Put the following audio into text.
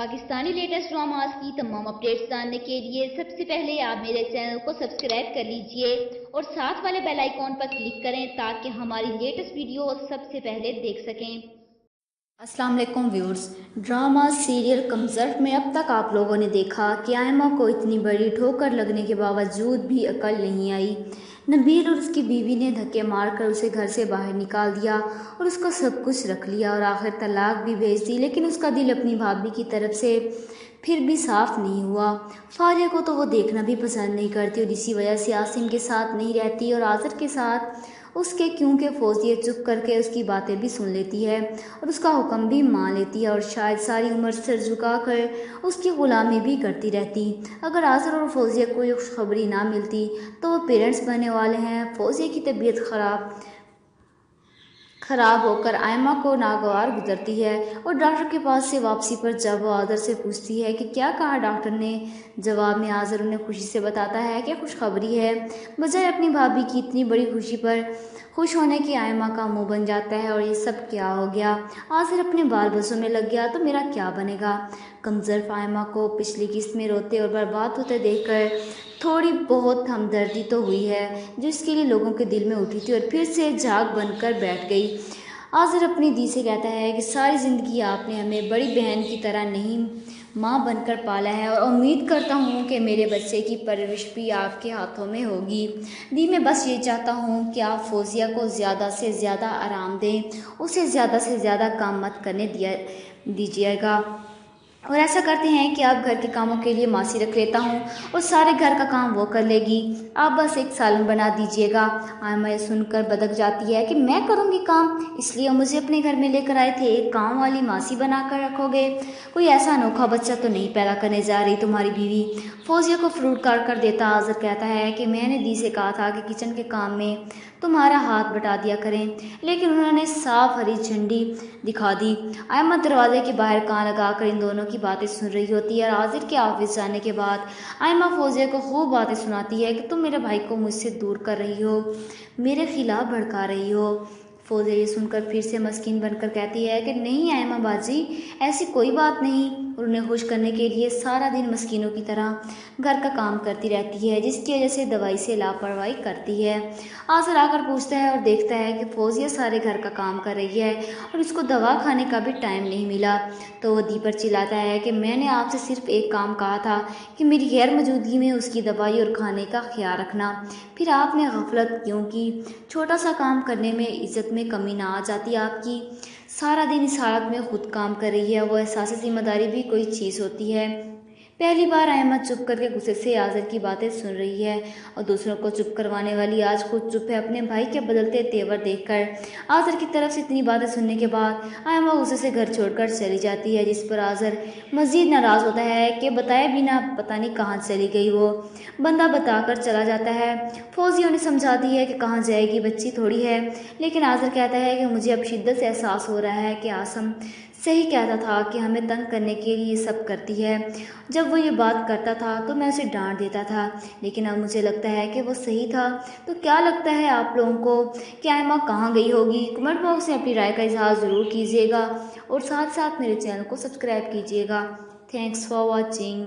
Pakistani latest dramas की तमाम updates जानने के लिए सबसे पहले आप मेरे चैनल को सब्सक्राइब कर लीजिए और साथ वाले बेल आइकॉन पर क्लिक करें ताकि हमारी लेटेस्ट वीडियो सबसे पहले देख सकें। अस्सलाम वालेकुम व्यूअर्स। ड्रामा सीरियल कमज़र्फ में अब तक आप लोगों ने देखा कि आयमा को इतनी बड़ी ठोकर लगने के बावजूद भी अकल नहीं आई। नबील और उसकी बीवी ने धक्के मारकर उसे घर से बाहर निकाल दिया और उसका सब कुछ रख लिया और आखिर तलाक भी भेज दी, लेकिन उसका दिल अपनी भाभी की तरफ से फिर भी साफ़ नहीं हुआ। फारिया को तो वो देखना भी पसंद नहीं करती और इसी वजह से आसिम के साथ नहीं रहती और आज़र के साथ उसके, क्योंकि फौजिया चुप करके उसकी बातें भी सुन लेती है और उसका हुक्म भी मान लेती है और शायद सारी उम्र सर झुका कर उसकी ग़ुलामी भी करती रहती। अगर आज़र और फौजिया को कोई खुशखबरी ना मिलती तो वो पेरेंट्स बनने वाले हैं। फौजिया की तबीयत ख़राब होकर आयमा को नागवार गुजरती है और डॉक्टर के पास से वापसी पर जब वो आज़र से पूछती है कि क्या कहा डॉक्टर ने, जवाब में आज़र उन्हें खुशी से बताता है कि खुशखबरी है। बजाय अपनी भाभी की इतनी बड़ी खुशी पर खुश होने की आयमा का मुंह बन जाता है और ये सब क्या हो गया। आज़र अपने बाल बच्चों में लग गया तो मेरा क्या बनेगा। कमज़र्फ आयमा को पिछली किस्त में रोते और बर्बाद होते देखकर थोड़ी बहुत हमदर्दी तो हुई है जो इसके लिए लोगों के दिल में उठी थी और फिर से झाग बनकर बैठ गई। आज़र अपनी दी से कहता है कि सारी ज़िंदगी आपने हमें बड़ी बहन की तरह नहीं माँ बनकर पाला है और उम्मीद करता हूँ कि मेरे बच्चे की परवरिश भी आपके हाथों में होगी। दी मैं बस ये चाहता हूँ कि आप फौजिया को ज़्यादा से ज़्यादा आराम दें, उसे ज़्यादा से ज़्यादा काम मत करने दीजिएगा और ऐसा करते हैं कि आप घर के कामों के लिए मासी रख लेता हूँ और सारे घर का काम वो कर लेगी, आप बस एक सालन बना दीजिएगा। आयमा ये सुनकर बदक जाती है कि मैं करूँगी काम, इसलिए मुझे अपने घर में लेकर आए थे, एक काम वाली मासी बना कर रखोगे। कोई ऐसा अनोखा बच्चा तो नहीं पैदा करने जा रही तुम्हारी बीवी। फौजिया को फ्रूट काट कर देता आज़र कहता है कि मैंने दी से कहा था कि किचन के काम में तुम्हारा हाथ बटा दिया करें, लेकिन उन्होंने साफ हरी झंडी दिखा दी। आयमा दरवाजे के बाहर कान लगाकर इन दोनों की बातें सुन रही होती है और आज़र के ऑफिस जाने के बाद आयमा फौजिया को खूब बातें सुनाती है कि तुम मेरे भाई को मुझसे दूर कर रही हो, मेरे खिलाफ भड़का रही हो। फौजिया ये सुनकर फिर से मस्कीन बनकर कहती है कि नहीं आयमा बाजी, ऐसी कोई बात नहीं, और उन्हें खुश करने के लिए सारा दिन मस्कीनों की तरह घर का काम करती रहती है, जिसकी वजह से दवाई से लापरवाही करती है। आज़र आकर पूछता है और देखता है कि फौजिया सारे घर का काम कर रही है और उसको दवा खाने का भी टाइम नहीं मिला, तो वो दी पर चिल्लाता है कि मैंने आपसे सिर्फ एक काम कहा था कि मेरी गैर मौजूदगी में उसकी दवाई और खाने का ख्याल रखना, फिर आपने गफलत क्यों की। छोटा सा काम करने में इज्जत में कमी ना आ जाती आपकी। सारा दिन इस हालत में खुद काम कर रही है, वो एहसास जिम्मेदारी भी कोई चीज़ होती है। पहली बार आयमा चुप करके गुस्से से आज़र की बातें सुन रही है और दूसरों को चुप करवाने वाली आज खुद चुप है अपने भाई के बदलते तेवर देखकर। आज़र की तरफ से इतनी बातें सुनने के बाद आयमा गुस्से से घर छोड़कर चली जाती है, जिस पर आज़र मज़ीद नाराज़ होता है कि बताए बिना पता नहीं कहाँ चली गई। वो बंदा बताकर चला जाता है। फौजिया ने समझा दी है कि कहाँ जाएगी, बच्ची थोड़ी है, लेकिन आज़र कहता है कि मुझे अब शिद्दत से एहसास हो रहा है कि आसम सही कहता था कि हमें तंग करने के लिए सब करती है। जब वो ये बात करता था तो मैं उसे डांट देता था, लेकिन अब मुझे लगता है कि वो सही था। तो क्या लगता है आप लोगों को कि आयमा कहाँ गई होगी? कमेंट बॉक्स में अपनी राय का इजहार ज़रूर कीजिएगा और साथ साथ मेरे चैनल को सब्सक्राइब कीजिएगा। Thanks for watching.